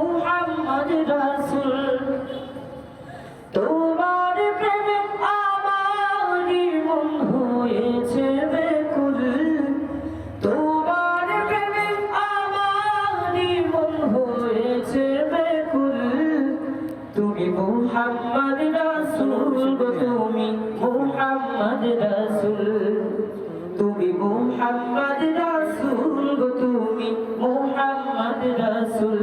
মুহাম্মদ রাসূল তোমার প্রেমে আমারি মন হয়েছে ব্যাকুল তোমার প্রেমে আমারি মন হয়েছে ব্যাকুল তুমি মুহাম্মদ রাসূল গো তুমি মুহাম্মদ রাসূল তুমি মুহাম্মদ রাসূল গো তুমি মুহাম্মদ রাসূল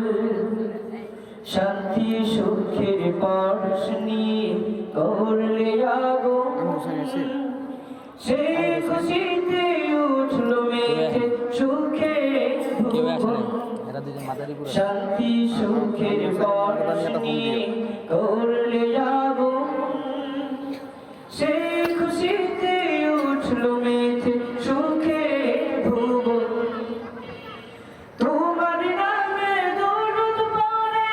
শান্তি সুখের পরশ নিয়ে করলে আগমন সেই খুশিতে উঠলো মেঘে সুখে ভুবন শান্তি সুখের পরশ নিয়ে করলে আগমন সেই খুশিতে উঠলো মেঘে সুখে ভুবন তোমার নামে দরুদ পড়ে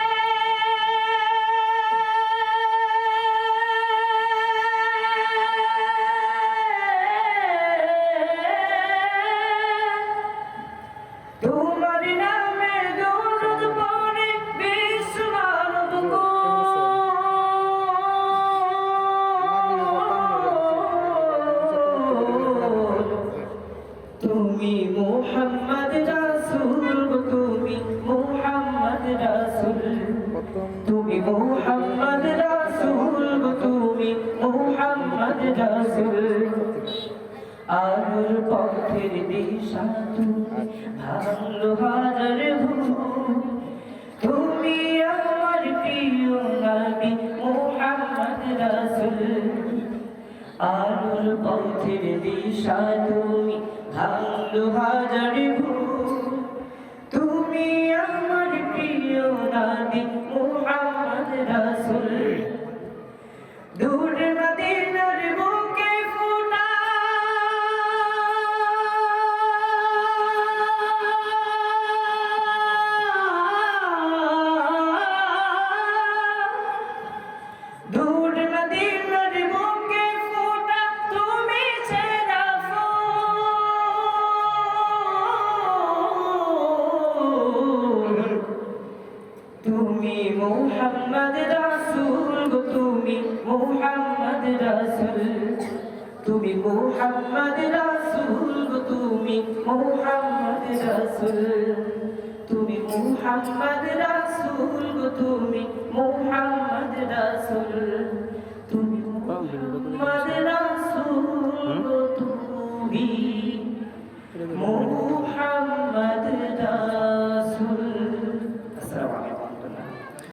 তোমার নামে দরুদ পড়ে বিশ্ব মানব তুমি মুহাম্মদ রাসূল তুমি মুহাম্মদ রাসূল তুমি মুহাম্মদ রাসূল তুমি মুহাম্মদ রাসূল আলোর পথের দিশা তুমি ভালো হাজার ভুল তুমি আমার প্রিয় নবী মুহাম্মদ রাসূল আলোর পথের দিশা তুমি ভালো হাজার ভুল তুমি আমার প্রিয় নবী মুহাম্মদ রাসূল দূর মদিনার বুকে ফোটা দূর মদিনার বুকে ফোটা তুমি সেরা ফুল তুমি মুহাম্মদ রাসূল গো তুমি মুহাম্মদ রাসূল তুমি মুহাম্মদ রাসূল গো তুমি মুহাম্মদ রাসূল তুমি মুহাম্মদ রাসূল গো তুমি মুহাম্মদ রাসূল তুমি মুহাম্মদ রাসূল গো তুমি